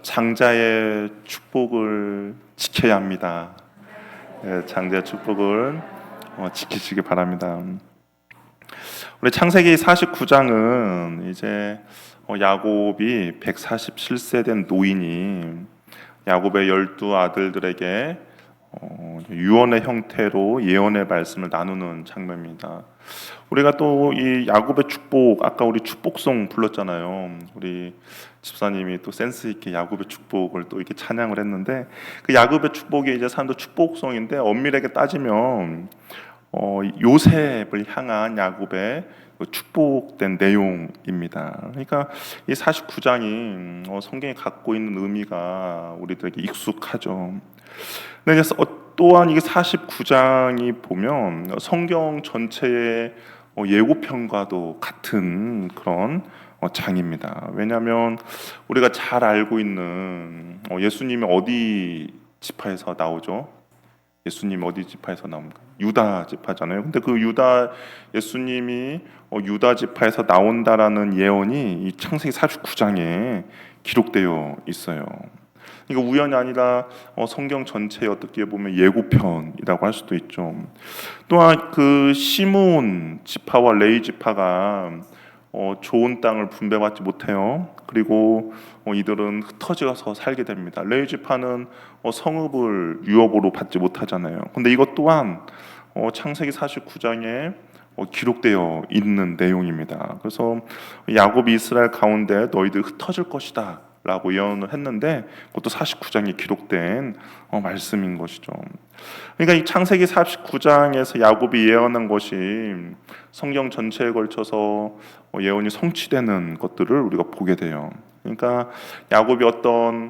장자의 축복을 지켜야 합니다. 장자의 축복을 지키시기 바랍니다. 우리 창세기 49장은 이제 야곱이 147세 된 노인이 야곱의 12 아들들에게 유언의 형태로 예언의 말씀을 나누는 장면입니다. 우리가 또 이 야곱의 축복, 아까 우리 축복송 불렀잖아요. 우리 집사님이 또 센스 있게 야곱의 축복을 또 이렇게 찬양을 했는데, 그 야곱의 축복이 이제 사람들 축복송인데 엄밀하게 따지면 요셉을 향한 야곱의 축복된 내용입니다. 그러니까 이 49장이 성경이 갖고 있는 의미가 우리들에게 익숙하죠. 근데 또한 이게 49장이 보면 성경 전체의 예고편과도 같은 그런 장입니다. 왜냐하면 우리가 잘 알고 있는 예수님이 어디 지파에서 나오죠? 예수님 어디 지파에서 나옵니까? 유다 지파잖아요. 근데 그 유다 예수님이 유다 지파에서 나온다라는 예언이 이 창세기 49장에 기록되어 있어요. 이거 우연이 아니라 성경 전체에 어떻게 보면 예고편이라고 할 수도 있죠. 또한 그 시므온 지파와 레위 지파가 좋은 땅을 분배받지 못해요. 그리고 이들은 흩어져서 살게 됩니다. 레위 지파는 성읍을 유업으로 받지 못하잖아요. 근데 이것 또한 창세기 49장에 기록되어 있는 내용입니다. 그래서 야곱이 이스라엘 가운데 너희들 흩어질 것이다 라고 예언을 했는데 그것도 49장에 기록된 말씀인 것이죠. 그러니까 이 창세기 49장에서 야곱이 예언한 것이 성경 전체에 걸쳐서 예언이 성취되는 것들을 우리가 보게 돼요. 그러니까 야곱이 어떤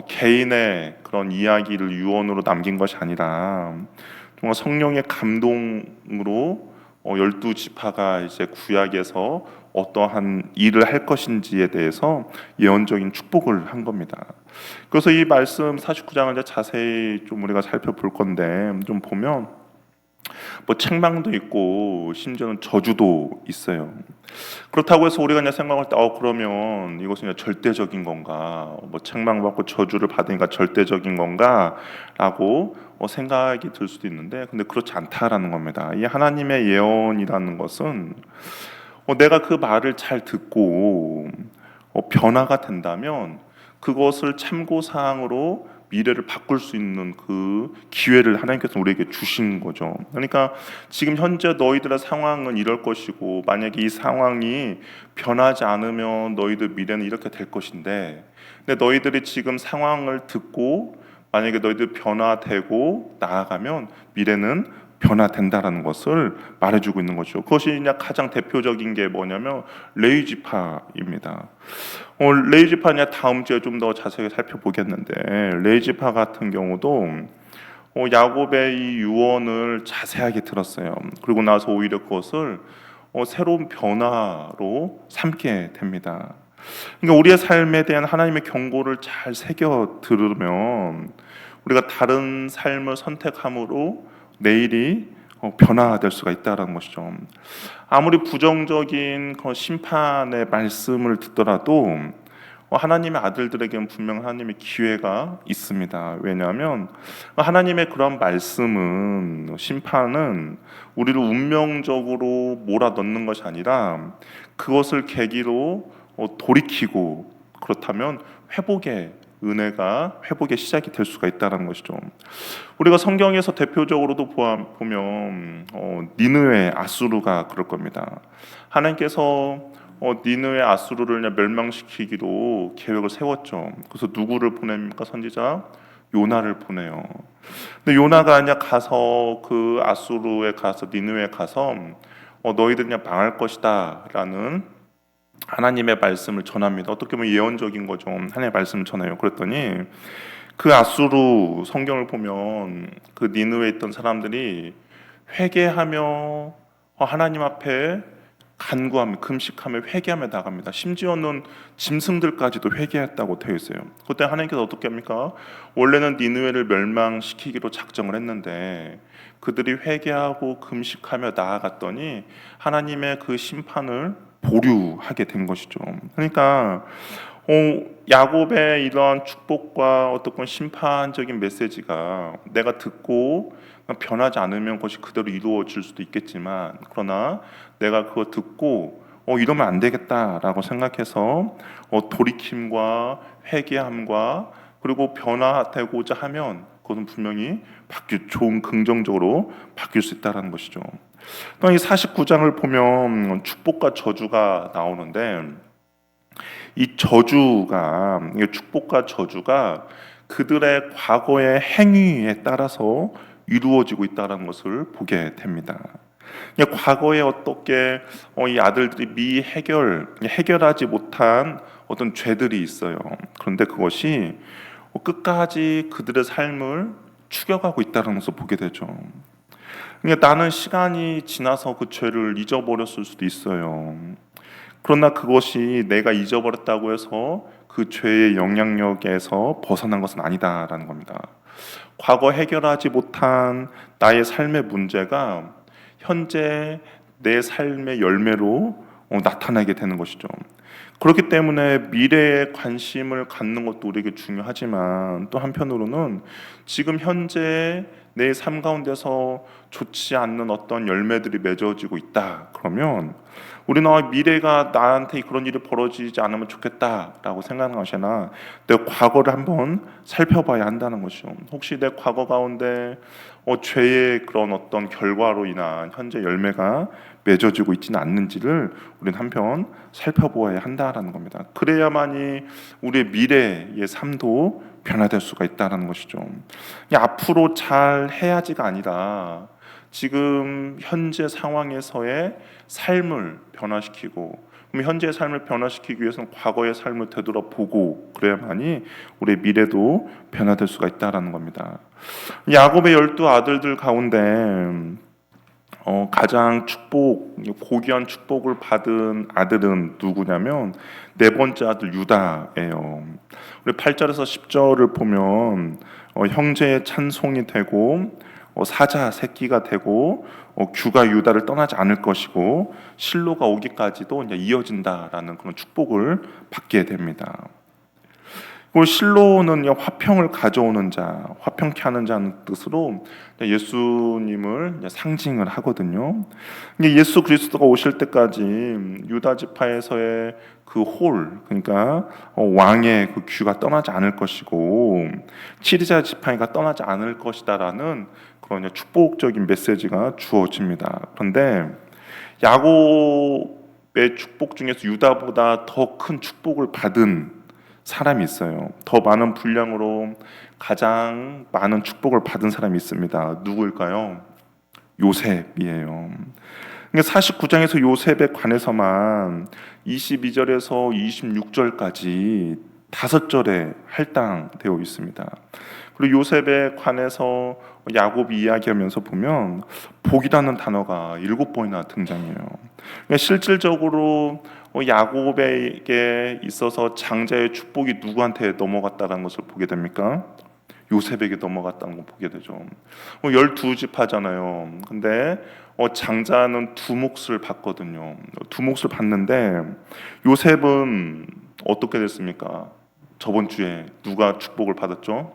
개인의 그런 이야기를 유언으로 남긴 것이 아니라 정말 성령의 감동으로 12지파가 이제 구약에서 어떠한 일을 할 것인지에 대해서 예언적인 축복을 한 겁니다. 그래서 이 말씀 49장을 이제 자세히 좀 우리가 살펴볼 건데, 좀 보면 책망도 있고 심지어는 저주도 있어요. 그렇다고 해서 우리가 그냥 생각할 때 그러면 이것은 그냥 절대적인 건가, 책망받고 저주를 받으니까 절대적인 건가 라고 생각이 들 수도 있는데, 근데 그렇지 않다라는 겁니다. 이 하나님의 예언이라는 것은 내가 그 말을 잘 듣고 변화가 된다면 그것을 참고사항으로 미래를 바꿀 수 있는 그 기회를 하나님께서 우리에게 주신 거죠. 그러니까 지금 현재 너희들의 상황은 이럴 것이고, 만약에 이 상황이 변하지 않으면 너희들 미래는 이렇게 될 것인데, 근데 너희들이 지금 상황을 듣고 만약에 너희들 변화되고 나아가면 미래는 변화된다라는 것을 말해주고 있는 거죠. 그것이 그냥 가장 대표적인 게 뭐냐면 레위 지파입니다. 레위 지파냐 다음 주에 좀 더 자세히 살펴보겠는데, 레위 지파 같은 경우도 야곱의 이 유언을 자세하게 들었어요. 그리고 나서 오히려 그것을 새로운 변화로 삼게 됩니다. 그러니까 우리의 삶에 대한 하나님의 경고를 잘 새겨 들으면 우리가 다른 삶을 선택함으로 내일이 변화될 수가 있다는 것이죠. 아무리 부정적인 심판의 말씀을 듣더라도 하나님의 아들들에게는 분명 하나님의 기회가 있습니다. 왜냐하면 하나님의 그런 말씀은, 심판은 우리를 운명적으로 몰아넣는 것이 아니라 그것을 계기로 돌이키고, 그렇다면 회복의 은혜가 회복의 시작이 될 수가 있다는 것이죠. 우리가 성경에서 대표적으로도 보면 니느웨 아수르가 그럴 겁니다. 하나님께서 니느웨 아수르를 멸망시키기로 계획을 세웠죠. 그래서 누구를 보냅니까? 선지자 요나를 보내요. 근데 요나가 그냥 가서 그 아수르에 가서, 니느웨에 가서 너희들 그냥 망할 것이다라는 하나님의 말씀을 전합니다. 어떻게 보면 예언적인 거죠. 하나님의 말씀을 전해요. 그랬더니 그 아수르 성경을 보면 그 니느웨에 있던 사람들이 회개하며 하나님 앞에 간구하며 금식하며 회개하며 나갑니다. 심지어는 짐승들까지도 회개했다고 되어 있어요. 그때 하나님께서 어떻게 합니까? 원래는 니느웨를 멸망시키기로 작정을 했는데 그들이 회개하고 금식하며 나아갔더니 하나님의 그 심판을 보류하게 된 것이죠. 그러니까 야곱의 이러한 축복과 어떤 심판적인 메시지가 내가 듣고 변하지 않으면 그것이 그대로 이루어질 수도 있겠지만, 그러나 내가 그거 듣고 이러면 안 되겠다라고 생각해서 돌이킴과 회개함과 그리고 변화되고자 하면 그것은 분명히 좋은 긍정적으로 바뀔 수 있다는 것이죠. 또 이 49장을 보면 축복과 저주가 나오는데, 이 축복과 저주가 그들의 과거의 행위에 따라서 이루어지고 있다는 것을 보게 됩니다. 과거에 어떻게 이 아들들이 해결하지 못한 어떤 죄들이 있어요. 그런데 그것이 끝까지 그들의 삶을 추격하고 있다는 것을 보게 되죠. 나는 시간이 지나서 그 죄를 잊어버렸을 수도 있어요. 그러나 그것이 내가 잊어버렸다고 해서 그 죄의 영향력에서 벗어난 것은 아니다라는 겁니다. 과거 해결하지 못한 나의 삶의 문제가 현재 내 삶의 열매로 나타나게 되는 것이죠. 그렇기 때문에 미래에 관심을 갖는 것도 우리에게 중요하지만, 또 한편으로는 지금 현재 내 삶 가운데서 좋지 않는 어떤 열매들이 맺어지고 있다 그러면 우리는 미래가 나한테 그런 일이 벌어지지 않으면 좋겠다라고 생각하는 것이 아니라 내 과거를 한번 살펴봐야 한다는 것이죠. 혹시 내 과거 가운데 죄의 그런 어떤 결과로 인한 현재 열매가 맺어지고 있지는 않는지를 우리는 한편 살펴보아야 한다라는 겁니다. 그래야만이 우리의 미래의 삶도 변화될 수가 있다는 것이죠. 앞으로 잘 해야지가 아니라 지금 현재 상황에서의 삶을 변화시키고, 그럼 현재의 삶을 변화시키기 위해서는 과거의 삶을 되돌아보고 그래야만이 우리의 미래도 변화될 수가 있다라는 겁니다. 야곱의 12 아들들 가운데 가장 고귀한 축복을 받은 아들은 누구냐면 네 번째 아들 유다예요. 우리 8절에서 10절을 보면 형제의 찬송이 되고 사자 새끼가 되고 규가 유다를 떠나지 않을 것이고 실로가 오기까지도 이제 이어진다라는 그런 축복을 받게 됩니다. 그리고 실로는 화평을 가져오는 자, 화평케 하는 자는 뜻으로 예수님을 상징을 하거든요. 예수 그리스도가 오실 때까지 유다 지파에서의 그 그러니까 왕의 그 귀가 떠나지 않을 것이고 치리자 지파가 떠나지 않을 것이다라는 그런 축복적인 메시지가 주어집니다. 그런데 야곱의 축복 중에서 유다보다 더 큰 축복을 받은 사람이 있어요. 더 많은 분량으로 가장 많은 축복을 받은 사람이 있습니다. 누구일까요? 요셉이에요. 49장에서 요셉에 관해서만 22절에서 26절까지 5절에 할당되어 있습니다. 그리고 요셉에 관해서 야곱이 이야기하면서 보면 복이라는 단어가 7번이나 등장해요. 실질적으로 야곱에게 있어서 장자의 축복이 누구한테 넘어갔다는 것을 보게 됩니까? 요셉에게 넘어갔다는 걸 보게 되죠. 12지파잖아요. 근데 장자는 2몫을 받거든요. 2몫을 받는데 요셉은 어떻게 됐습니까? 저번 주에 누가 축복을 받았죠?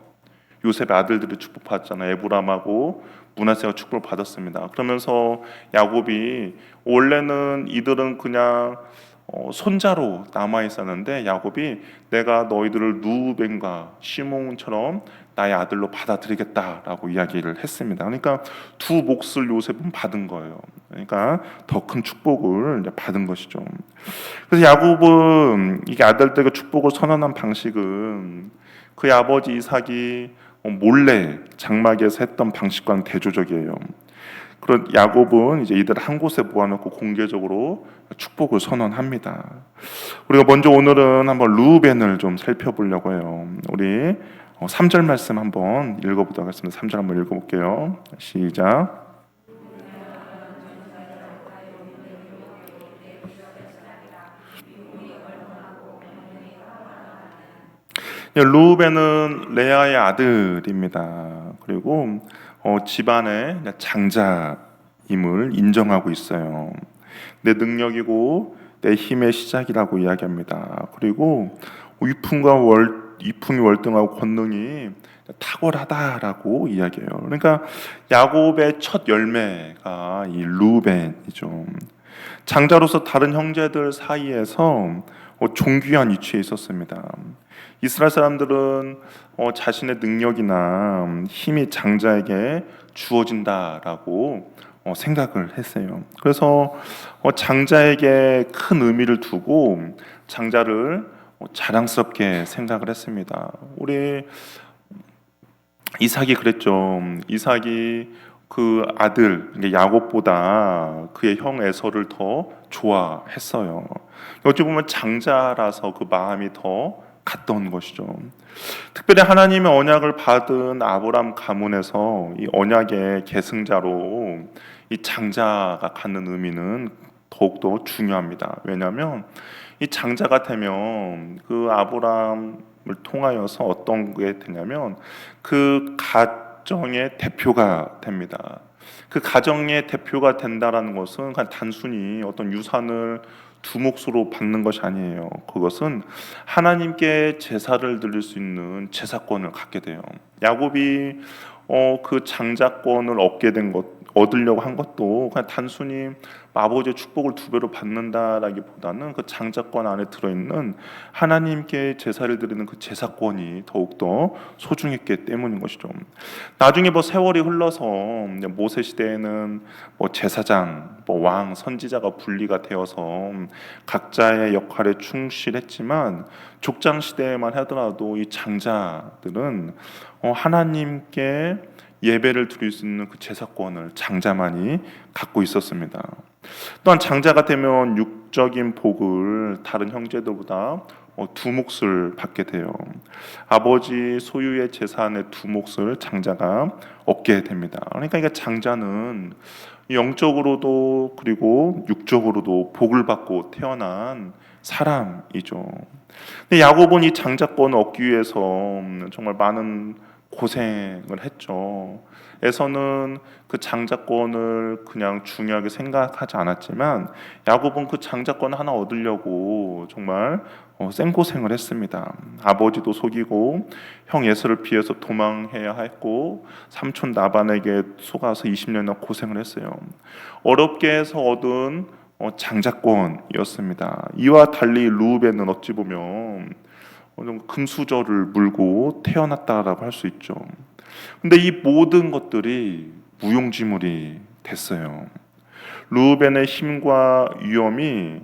요셉의 아들들이 축복받았잖아요. 에브람하고 므낫세가 축복을 받았습니다. 그러면서 야곱이 원래는 이들은 그냥 손자로 남아 있었는데 야곱이 내가 너희들을 루벤과 시몬처럼 나의 아들로 받아들이겠다라고 이야기를 했습니다. 그러니까 2 몫을 요셉은 받은 거예요. 그러니까 더 큰 축복을 받은 것이죠. 그래서 야곱은 이게 아들들에게 축복을 선언한 방식은 그의 아버지 이삭이 몰래 장막에서 했던 방식과는 대조적이에요. 그런 야곱은 이제 이들 한 곳에 모아놓고 공개적으로 축복을 선언합니다. 우리가 먼저 오늘은 한번 루벤을 좀 살펴보려고 해요. 우리 3절 말씀 한번 읽어보도록 하겠습니다. 3절 한번 읽어볼게요. 시작. 루벤은 레아의 아들입니다. 그리고 집안의 장자임을 인정하고 있어요. 내 능력이고 내 힘의 시작이라고 이야기합니다. 그리고 이품이 월등하고 권능이 탁월하다라고 이야기해요. 그러니까 야곱의 첫 열매가 이 루벤이죠. 장자로서 다른 형제들 사이에서 존귀한 위치에 있었습니다. 이스라엘 사람들은 자신의 능력이나 힘이 장자에게 주어진다라고 생각을 했어요. 그래서 장자에게 큰 의미를 두고 장자를 자랑스럽게 생각을 했습니다. 우리 이삭이 그랬죠. 이삭이 그 아들 야곱보다 그의 형 에서를 더 좋아했어요. 어찌 보면 장자라서 그 마음이 더 갔던 것이죠. 특별히 하나님의 언약을 받은 아브람 가문에서 이 언약의 계승자로 이 장자가 갖는 의미는 더욱더 중요합니다. 왜냐하면 이 장자가 되면 그 아브람을 통하여서 어떤 게 되냐면 그 가정의 대표가 됩니다. 그 가정의 대표가 된다라는 것은 그냥 단순히 어떤 유산을 두 몫으로 받는 것이 아니에요. 그것은 하나님께 제사를 드릴 수 있는 제사권을 갖게 돼요. 야곱이 그 장자권을 얻으려고 한 것도 그냥 단순히 아버지의 축복을 두 배로 받는다라기보다는 그 장자권 안에 들어있는 하나님께 제사를 드리는 그 제사권이 더욱더 소중했기 때문인 것이죠. 나중에 세월이 흘러서 모세 시대에는 제사장, 왕, 선지자가 분리가 되어서 각자의 역할에 충실했지만 족장 시대에만 하더라도 이 장자들은 하나님께 예배를 드릴 수 있는 그 제사권을 장자만이 갖고 있었습니다. 또한 장자가 되면 육적인 복을 다른 형제들보다 두 몫을 받게 돼요. 아버지 소유의 재산의 두 몫을 장자가 얻게 됩니다. 그러니까 이게 장자는 영적으로도 그리고 육적으로도 복을 받고 태어난 사람이죠. 근데 야곱은 이 장자권을 얻기 위해서 정말 많은 고생을 했죠. 에서는 그 장자권을 그냥 중요하게 생각하지 않았지만 야곱은 그 장자권 하나 얻으려고 정말 생고생을 했습니다. 아버지도 속이고 형 에서를 피해서 도망해야 했고 삼촌 라반에게 속아서 20년이나 고생을 했어요. 어렵게 해서 얻은 장자권이었습니다. 이와 달리 루벤은 어찌 보면 금수저를 물고 태어났다라고 할 수 있죠. 근데 이 모든 것들이 무용지물이 됐어요. 루벤의 힘과 위엄이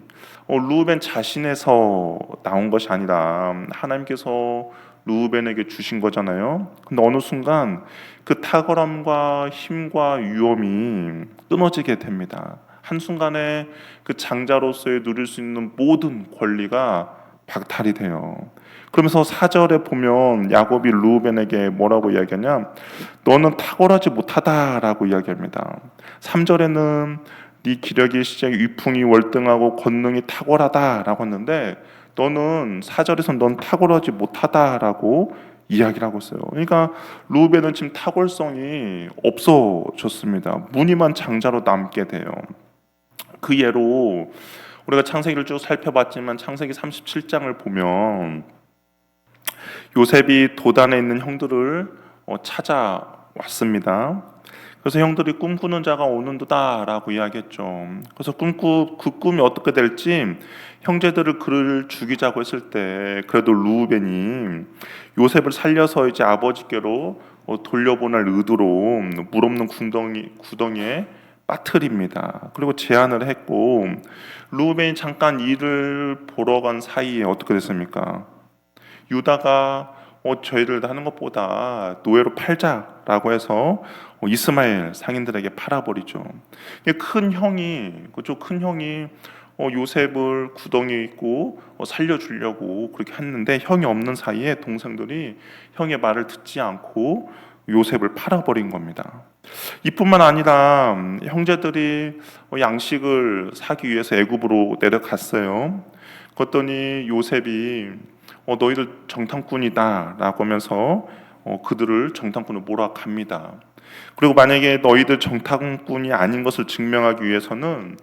루벤 자신에서 나온 것이 아니라 하나님께서 루벤에게 주신 거잖아요. 근데 어느 순간 그 탁월함과 힘과 위엄이 끊어지게 됩니다. 한순간에 그 장자로서의 누릴 수 있는 모든 권리가 박탈이 돼요. 그러면서 4절에 보면 야곱이 루벤에게 뭐라고 이야기하냐? 너는 탁월하지 못하다라고 이야기합니다. 3절에는 네 기력의 시작이 위풍이 월등하고 권능이 탁월하다라고 했는데 너는 4절에서 넌 탁월하지 못하다라고 이야기를 하고 있어요. 그러니까 루벤은 지금 탁월성이 없어졌습니다. 무늬만 장자로 남게 돼요. 그 예로 우리가 창세기를 쭉 살펴봤지만 창세기 37장을 보면 요셉이 도단에 있는 형들을 찾아왔습니다. 그래서 형들이 꿈꾸는 자가 오는도다라고 이야기했죠. 그래서 그 꿈이 어떻게 될지 형제들을 그를 죽이자고 했을 때 그래도 루벤이 요셉을 살려서 이제 아버지께로 돌려보낼 의도로 물 없는 구덩이에 빠뜨립니다. 그리고 제안을 했고 루벤이 잠깐 일을 보러 간 사이에 어떻게 됐습니까? 유다가 저희를 하는 것보다 노예로 팔자라고 해서 이스마엘 상인들에게 팔아버리죠. 큰 형이 요셉을 구덩이에 있고 살려주려고 그렇게 했는데 형이 없는 사이에 동생들이 형의 말을 듣지 않고 요셉을 팔아버린 겁니다. 이뿐만 아니라 형제들이 양식을 사기 위해서 애굽으로 내려갔어요. 그랬더니 요셉이 너희들 정탐꾼이다라고 하면서 그들을 정탐꾼으로 몰아갑니다. 그리고 만약에 너희들 정탐꾼이 아닌 것을 증명하기 위해서는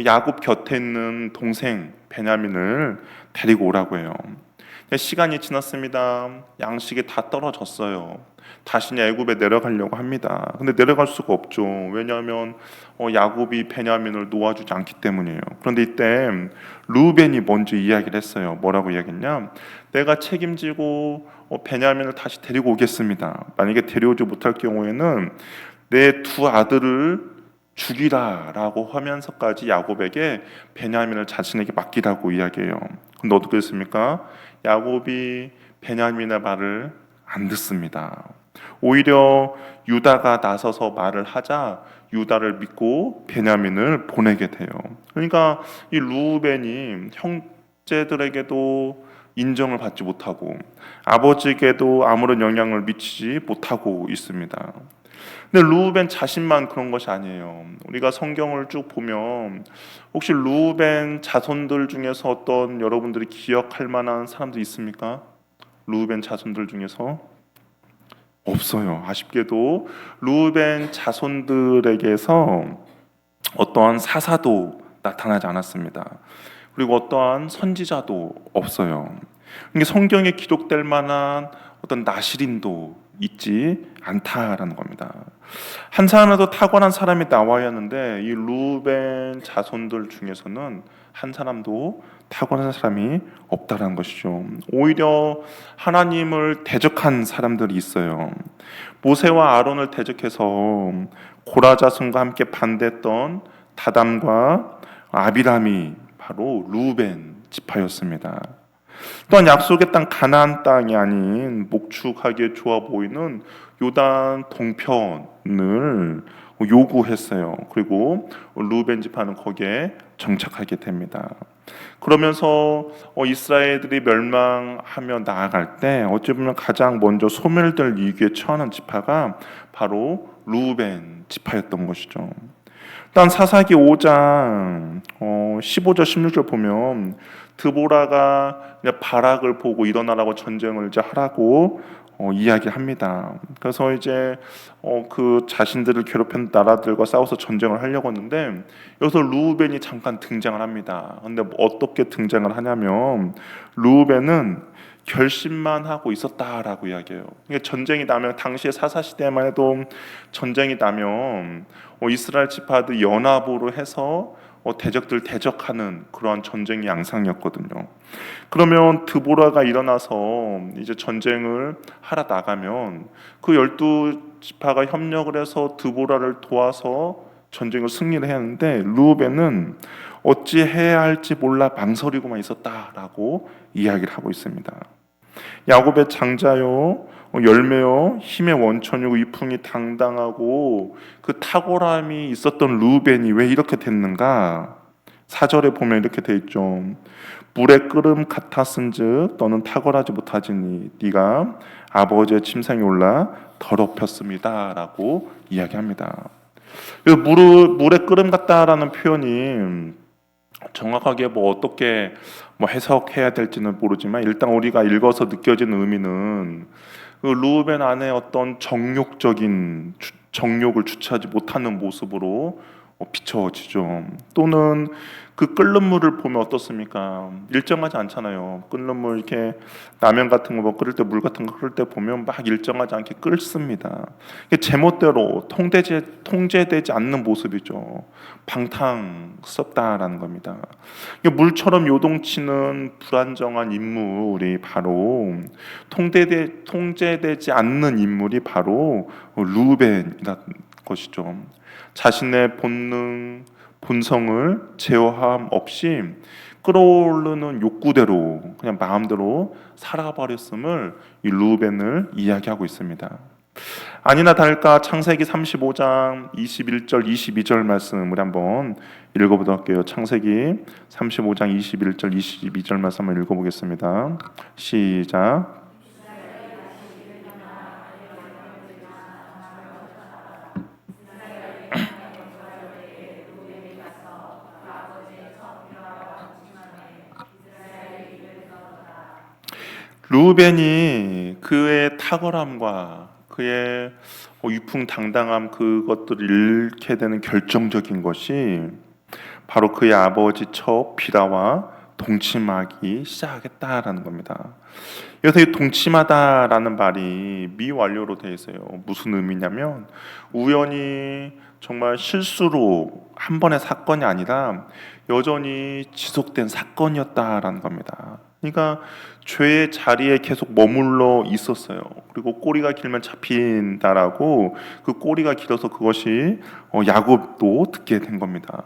야곱 곁에 있는 동생 베냐민을 데리고 오라고 해요. 시간이 지났습니다. 양식이 다 떨어졌어요. 다시 애굽에 내려가려고 합니다. 근데 내려갈 수가 없죠. 왜냐하면 야곱이 베냐민을 놓아주지 않기 때문이에요. 그런데 이때 루벤이 먼저 이야기를 했어요. 뭐라고 이야기했냐? 내가 책임지고 베냐민을 다시 데리고 오겠습니다. 만약에 데려오지 못할 경우에는 내 두 아들을 죽이라라고 하면서까지 야곱에게 베냐민을 자신에게 맡기라고 이야기해요. 근데 어떻게 됐습니까? 야곱이 베냐민의 말을 안 듣습니다. 오히려 유다가 나서서 말을 하자 유다를 믿고 베냐민을 보내게 돼요. 그러니까 이 루벤이 형제들에게도 인정을 받지 못하고 아버지에게도 아무런 영향을 미치지 못하고 있습니다. 근데 루벤 자신만 그런 것이 아니에요. 우리가 성경을 쭉 보면 혹시 루벤 자손들 중에서 어떤 여러분들이 기억할 만한 사람도 있습니까? 루벤 자손들 중에서 없어요. 아쉽게도 루벤 자손들에게서 어떠한 사사도 나타나지 않았습니다. 그리고 어떠한 선지자도 없어요. 이게 성경에 기록될 만한 어떤 나실인도 있지 않다라는 겁니다. 한 사람이라도 탁월한 사람이 나와야 하는데 이 루벤 자손들 중에서는 한 사람도 탁월한 사람이 없다라는 것이죠. 오히려 하나님을 대적한 사람들이 있어요. 모세와 아론을 대적해서 고라 자손과 함께 반대했던 다담과 아비람이 바로 루벤 지파였습니다. 또한 약속의 땅 가나안 땅이 아닌 목축하기에 좋아 보이는 요단 동편을 요구했어요. 그리고 루벤 지파는 거기에 정착하게 됩니다. 그러면서 이스라엘들이 멸망하며 나아갈 때 어찌 보면 가장 먼저 소멸될 위기에 처하는 지파가 바로 루벤 지파였던 것이죠. 일단 사사기 5장 15절 16절 보면 드보라가 바락을 보고 일어나라고 전쟁을 이제 하라고 이야기합니다. 그래서 이제 그 자신들을 괴롭힌 나라들과 싸워서 전쟁을 하려고 했는데 여기서 루벤이 잠깐 등장을 합니다. 근데 어떻게 등장을 하냐면 루벤은 결심만 하고 있었다라고 이야기해요. 그러니까 전쟁이 나면 당시의 사사 시대만 해도 전쟁이 나면 이스라엘 지파들 연합으로 해서 대적들 대적하는 그러한 전쟁의 양상이었거든요. 그러면 드보라가 일어나서 이제 전쟁을 하러 나가면 그 12지파가 협력을 해서 드보라를 도와서 전쟁을 승리를 해야 하는데 루벤은 어찌 해야 할지 몰라 망설이고만 있었다라고 이야기를 하고 있습니다. 야곱의 장자요 열매요 힘의 원천이고 위풍이 당당하고 그 탁월함이 있었던 루벤이 왜 이렇게 됐는가? 4절에 보면 이렇게 돼 있죠. 물의 끓음 같았은즉 너는 탁월하지 못하지니 네가 아버지의 침상에 올라 더럽혔습니다라고 이야기합니다. 물의 끓음 같다라는 표현이 정확하게 어떻게 해석해야 될지는 모르지만 일단 우리가 읽어서 느껴지는 의미는 그 루벤 안에 어떤 정욕적인 정욕을 주체하지 못하는 모습으로 비춰지죠. 또는 그 끓는 물을 보면 어떻습니까? 일정하지 않잖아요. 끓는 물 이렇게 라면 같은 거 끓일 때 물 같은 거 끓일 때 보면 막 일정하지 않게 끓습니다. 제멋대로 통제되지 않는 모습이죠. 방탕스럽다라는 겁니다. 물처럼 요동치는 불안정한 인물이 바로 통제되지 않는 인물이 바로 루벤이라는 것이죠. 자신의 본성을 제어함 없이 끌어오르는 욕구대로 그냥 마음대로 살아버렸음을 이 루벤을 이야기하고 있습니다. 아니나 다를까 창세기 35장 21절 22절 말씀 우리 한번 읽어보도록 할게요. 창세기 35장 21절 22절 말씀 한번 읽어보겠습니다. 시작. 루벤이 그의 탁월함과 그의 위풍당당함 그것들을 잃게 되는 결정적인 것이 바로 그의 아버지 첩 비라와 동침하기 시작했다라는 겁니다. 그래서 이 동침하다라는 말이 미완료로 되어 있어요. 무슨 의미냐면 우연히 정말 실수로 한 번의 사건이 아니라 여전히 지속된 사건이었다라는 겁니다. 그러니까 죄의 자리에 계속 머물러 있었어요. 그리고 꼬리가 길면 잡힌다라고 그 꼬리가 길어서 그것이 야곱도 듣게 된 겁니다.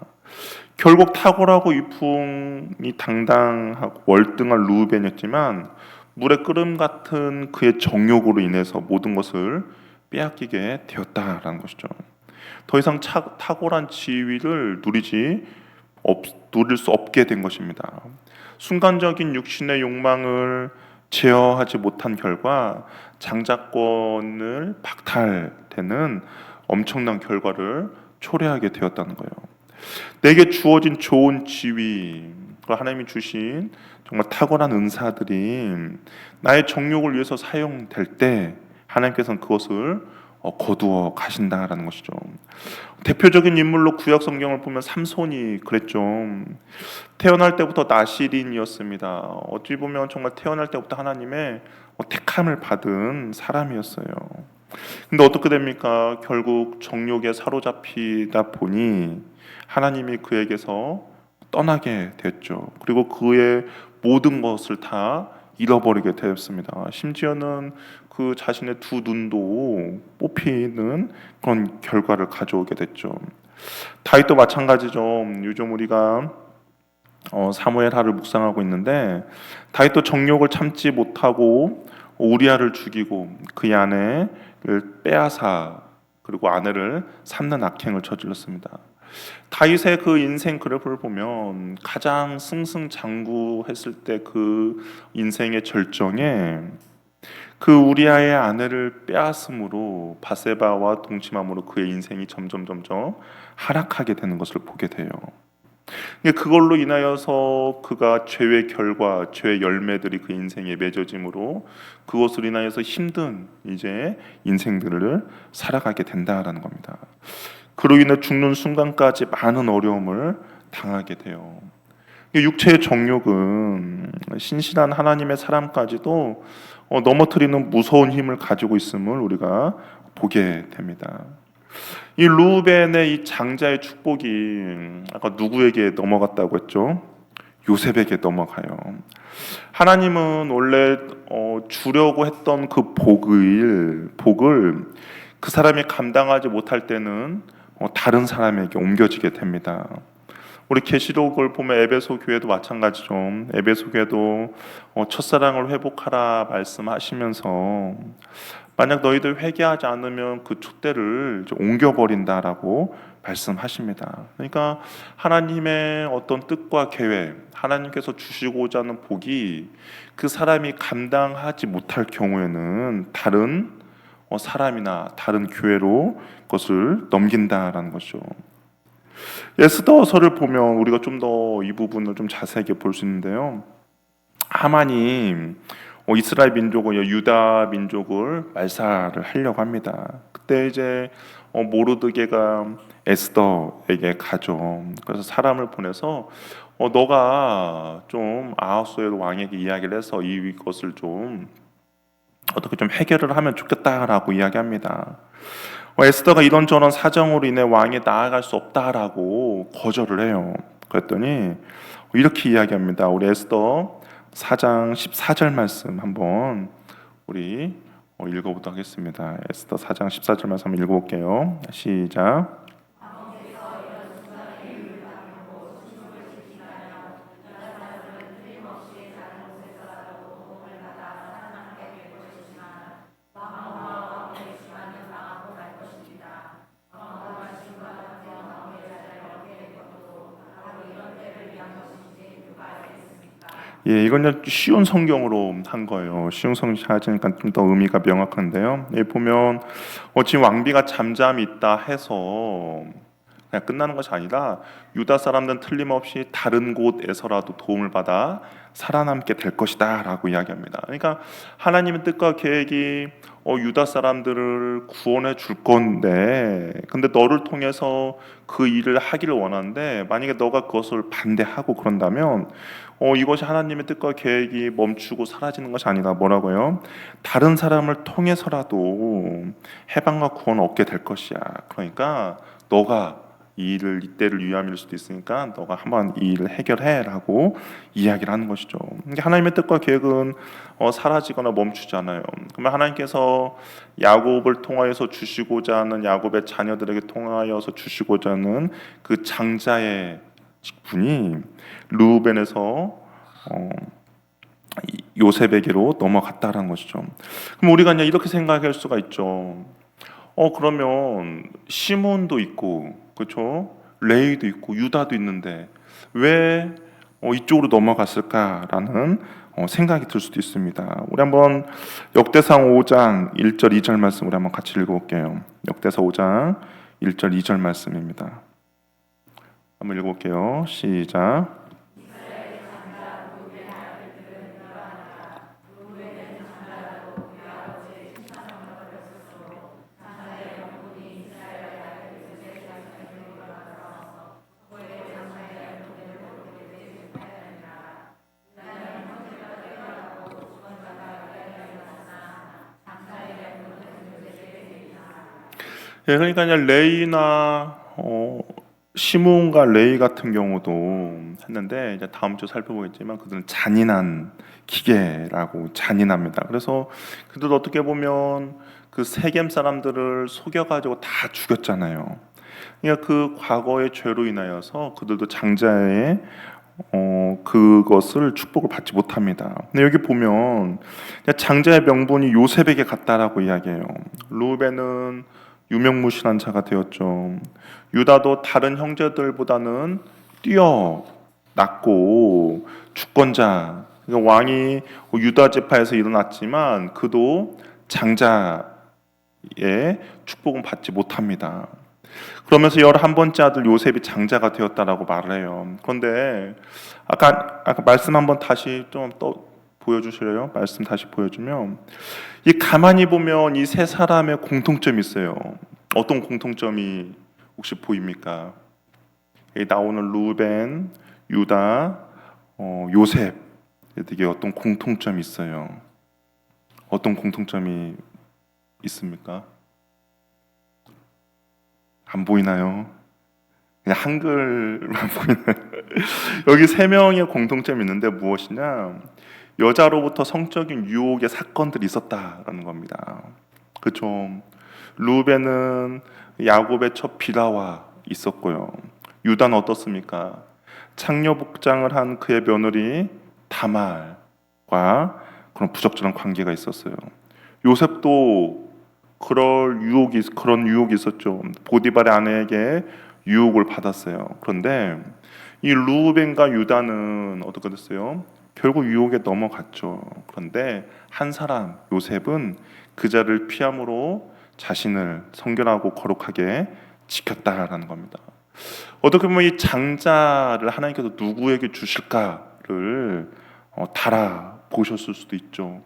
결국 탁월하고 이풍이 당당하고 월등한 루벤이었지만 물의 끓음 같은 그의 정욕으로 인해서 모든 것을 빼앗기게 되었다라는 것이죠. 더 이상 탁월한 지위를 누릴 수 없게 된 것입니다. 순간적인 육신의 욕망을 제어하지 못한 결과 장자권을 박탈되는 엄청난 결과를 초래하게 되었다는 거예요. 내게 주어진 좋은 지위, 하나님이 주신 정말 탁월한 은사들이 나의 정욕을 위해서 사용될 때 하나님께서는 그것을 거두어 가신다라는 것이죠. 대표적인 인물로 구약 성경을 보면 삼손이 그랬죠. 태어날 때부터 나실인이었습니다. 어찌 보면 정말 태어날 때부터 하나님의 택함을 받은 사람이었어요. 근데 어떻게 됩니까? 결국 정욕에 사로잡히다 보니 하나님이 그에게서 떠나게 됐죠. 그리고 그의 모든 것을 다 잃어버리게 되었습니다. 심지어는 그 자신의 두 눈도 뽑히는 그런 결과를 가져오게 됐죠. 다윗도 마찬가지죠. 요즘 우리가 사무엘하를 묵상하고 있는데 다윗도 정욕을 참지 못하고 우리아를 죽이고 그의 아내를 빼앗아 그리고 아내를 삼는 악행을 저질렀습니다. 다윗의 그 인생 그래프를 보면 가장 승승장구했을 때 그 인생의 절정에 그 우리아의 아내를 빼앗음으로 바세바와 동침함으로 그의 인생이 점점 하락하게 되는 것을 보게 돼요. 그걸로 인하여서 그가 죄의 결과, 죄의 열매들이 그 인생에 맺어짐으로 그것으로 인하여서 힘든 이제 인생들을 살아가게 된다라는 겁니다. 그로 인해 죽는 순간까지 많은 어려움을 당하게 돼요. 육체의 정욕은 신실한 하나님의 사람까지도 넘어뜨리는 무서운 힘을 가지고 있음을 우리가 보게 됩니다. 이 루벤의 이 장자의 축복이 아까 누구에게 넘어갔다고 했죠? 요셉에게 넘어가요. 하나님은 원래 주려고 했던 그 복을 그 사람이 감당하지 못할 때는 다른 사람에게 옮겨지게 됩니다. 우리 계시록을 보면 에베소 교회도 마찬가지죠. 에베소 교회도 첫사랑을 회복하라 말씀하시면서 만약 너희들 회개하지 않으면 그 촛대를 옮겨버린다라고 말씀하십니다. 그러니까 하나님의 어떤 뜻과 계획, 하나님께서 주시고자 하는 복이 그 사람이 감당하지 못할 경우에는 다른 사람이나 다른 교회로 그것을 넘긴다라는 것이죠. 에스더서를 보면 우리가 좀 더 이 부분을 좀 자세하게 볼 수 있는데요. 하만이 이스라엘 민족을 유다 민족을 말살을 하려고 합니다. 그때 이제 모르드게가 에스더에게 가죠. 그래서 사람을 보내서 너가 좀 아하수에로 왕에게 이야기를 해서 이것을 좀 어떻게 좀 해결을 하면 좋겠다라고 이야기합니다. 에스더가 이런저런 사정으로 인해 왕에 나아갈 수 없다라고 거절을 해요. 그랬더니 이렇게 이야기합니다. 우리 에스더 4장 14절 말씀 한번 우리 읽어보도록 하겠습니다. 에스더 4장 14절 말씀 한번 읽어볼게요. 시작. 예, 이건 쉬운 성경으로 한 거예요. 쉬운 성경 하니까 좀 더 의미가 명확한데요. 여기 보면 지금 왕비가 잠잠히 있다 해서 그냥 끝나는 것이 아니라 유다 사람들은 틀림없이 다른 곳에서라도 도움을 받아 살아남게 될 것이다 라고 이야기합니다. 그러니까 하나님의 뜻과 계획이 유다 사람들을 구원해 줄 건데, 근데 너를 통해서 그 일을 하기를 원하는데 만약에 너가 그것을 반대하고 그런다면 이것이 하나님의 뜻과 계획이 멈추고 사라지는 것이 아니라 뭐라고요? 다른 사람을 통해서라도 해방과 구원을 얻게 될 것이야. 그러니까 너가 이 일을 이때를 위함일 수도 있으니까 너가 한번 이 일을 해결해라고 이야기를 하는 것이죠. 하나님의 뜻과 계획은 사라지거나 멈추지 않아요. 그러면 하나님께서 야곱을 통하여서 주시고자 하는, 야곱의 자녀들에게 통하여서 주시고자 하는 그 장자의 직분이 르우벤에서 요셉에게로 넘어갔다라는 것이죠. 그럼 우리가 이제 이렇게 생각할 수가 있죠. 그러면 시몬도 있고, 그렇죠? 레위도 있고 유다도 있는데 왜 이쪽으로 넘어갔을까라는 생각이 들 수도 있습니다. 우리 한번 역대상 5장 1절 2절 말씀 우리 한번 같이 읽어볼게요. 역대상 5장 1절 2절 말씀입니다. 한번 읽어볼게요. 시작. 예, 그러니까 그냥 레이나 시므온과 레이 같은 경우도 했는데 이제 다음 주 살펴보겠지만 그들은 잔인한 기계라고 잔인합니다. 그래서 그들도 어떻게 보면 그 세겜 사람들을 속여가지고 다 죽였잖아요. 그러니까 그 과거의 죄로 인하여서 그들도 장자의 그것을 축복을 받지 못합니다. 근데 여기 보면 장자의 명분이 요셉에게 갔다라고 이야기해요. 루벤은 유명무실한 자가 되었죠. 유다도 다른 형제들보다는 뛰어났고 주권자, 그러니까 왕이 유다 지파에서 일어났지만 그도 장자의 축복은 받지 못합니다. 그러면서 11번째 아들 요셉이 장자가 되었다라고 말을 해요. 그런데 아까 말씀 한번 다시 좀 또 보여주실래요? 말씀 다시 보여주면 이 가만히 보면 이 세 사람의 공통점이 있어요. 어떤 공통점이 혹시 보입니까? 여기 나오는 루벤, 유다, 요셉, 이게 어떤 공통점이 있어요. 어떤 공통점이 있습니까? 안 보이나요? 그냥 한글만 보이나요? 여기 세 명의 공통점이 있는데 무엇이냐? 여자로부터 성적인 유혹의 사건들이 있었다라는 겁니다. 그렇죠? 루벤은 야곱의 첫 비라와 있었고요. 유다는 어떻습니까? 창녀 복장을 한 그의 며느리 다말과 그런 부적절한 관계가 있었어요. 요셉도 그런 유혹이 있었죠. 보디발의 아내에게 유혹을 받았어요. 그런데 이 루벤과 유다는 어떻게 됐어요? 결국 유혹에 넘어갔죠. 그런데 한 사람 요셉은 그 자를 피함으로 자신을 성결하고 거룩하게 지켰다라는 겁니다. 어떻게 보면 이 장자를 하나님께서 누구에게 주실까를 달아 보셨을 수도 있죠.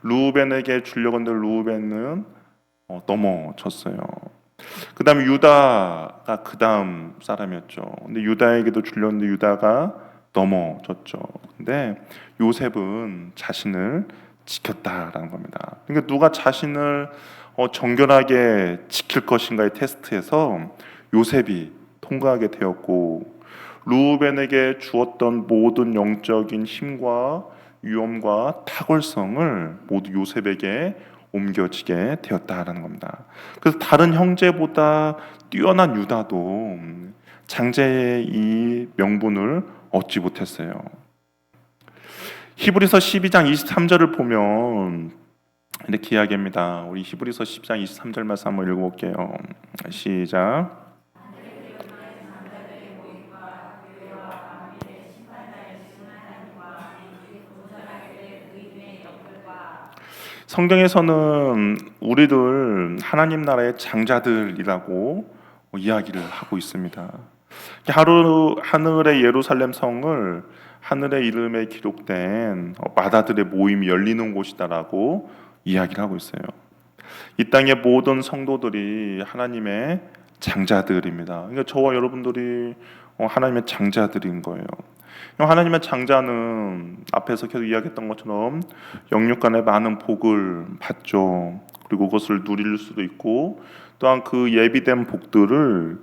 루벤에게 주려고 했는데 루벤은 넘어졌어요. 그 다음에 유다가 그 다음 사람이었죠. 근데 유다에게도 주려는데 유다가 넘어졌죠. 근데 요셉은 자신을 지켰다라는 겁니다. 그러니까 누가 자신을 정결하게 지킬 것인가의 테스트에서 요셉이 통과하게 되었고, 루벤에게 주었던 모든 영적인 힘과 위엄과 탁월성을 모두 요셉에게 옮겨지게 되었다라는 겁니다. 그래서 다른 형제보다 뛰어난 유다도 장자의 이 명분을 얻지 못했어요. 히브리서 12장 23절을 보면 이렇게 이야기합니다. 우리 히브리서 10장 23절 말씀 한번 읽어볼게요. 시작. 성경에서는 우리들 하나님 나라의 장자들이라고 이야기를 하고 있습니다. 하루 하늘의 예루살렘 성을 하늘의 이름에 기록된 마다들의 모임이 열리는 곳이다라고 이야기를 하고 있어요. 이 땅의 모든 성도들이 하나님의 장자들입니다. 그러니까 저와 여러분들이 하나님의 장자들인 거예요. 하나님의 장자는 앞에서 계속 이야기했던 것처럼 영육간에 많은 복을 받죠. 그리고 그것을 누릴 수도 있고 또한 그 예비된 복들을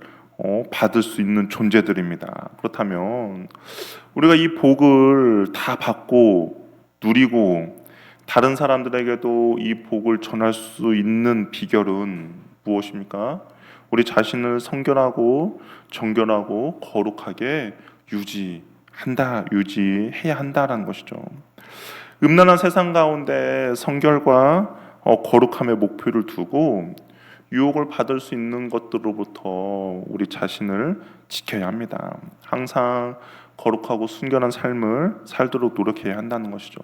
받을 수 있는 존재들입니다. 그렇다면 우리가 이 복을 다 받고 누리고 다른 사람들에게도 이 복을 전할 수 있는 비결은 무엇입니까? 우리 자신을 성결하고 정결하고 거룩하게 유지해야 한다라는 것이죠. 음란한 세상 가운데 성결과 거룩함의 목표를 두고 유혹을 받을 수 있는 것들로부터 우리 자신을 지켜야 합니다. 항상 거룩하고 순결한 삶을 살도록 노력해야 한다는 것이죠.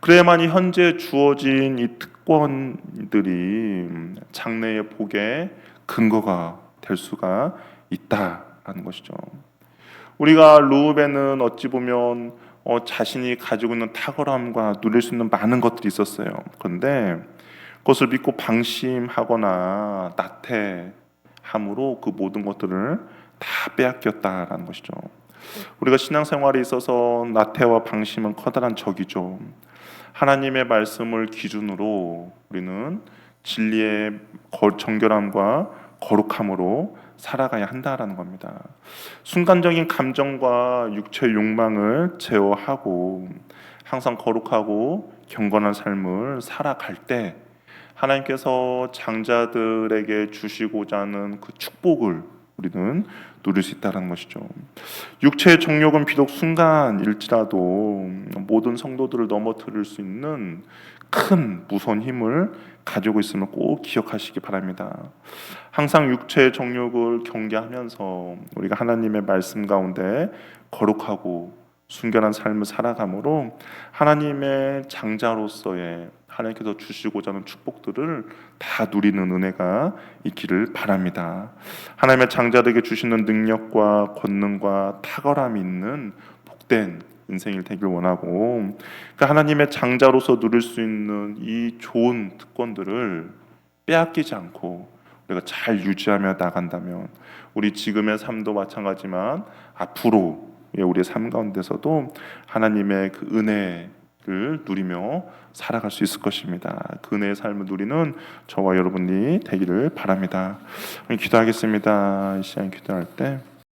그래야만이 현재 주어진 이 특권들이 장래의 복의 근거가 될 수가 있다라는 것이죠. 우리가 루벤은 어찌 보면 자신이 가지고 있는 탁월함과 누릴 수 있는 많은 것들이 있었어요. 그런데 그것을 믿고 방심하거나 나태함으로 그 모든 것들을 다 빼앗겼다라는 것이죠. 우리가 신앙생활에 있어서 나태와 방심은 커다란 적이죠. 하나님의 말씀을 기준으로 우리는 진리의 정결함과 거룩함으로 살아가야 한다라는 겁니다. 순간적인 감정과 육체의 욕망을 제어하고 항상 거룩하고 경건한 삶을 살아갈 때 하나님께서 장자들에게 주시고자 하는 그 축복을 우리는 누릴 수 있다는 것이죠. 육체의 정욕은 비록 순간일지라도 모든 성도들을 넘어뜨릴 수 있는 큰 무서운 힘을 가지고 있음을 꼭 기억하시기 바랍니다. 항상 육체의 정욕을 경계하면서 우리가 하나님의 말씀 가운데 거룩하고 순결한 삶을 살아감으로 하나님의 장자로서의 하나님께서 주시고자 하는 축복들을 다 누리는 은혜가 있기를 바랍니다. 하나님의 장자들에게 주시는 능력과 권능과 탁월함이 있는 복된 인생일 되길 원하고, 그러니까 하나님의 장자로서 누릴 수 있는 이 좋은 특권들을 빼앗기지 않고 우리가 잘 유지하며 나간다면 우리 지금의 삶도 마찬가지지만 앞으로 우리의 삶 가운데서도 하나님의 그 은혜를 누리며 살아갈 수 있을 것입니다. 그 은혜의 삶을 누리는 저와 여러분이 되기를 바랍니다. 기도하겠습니다. 이 시간 기도할 때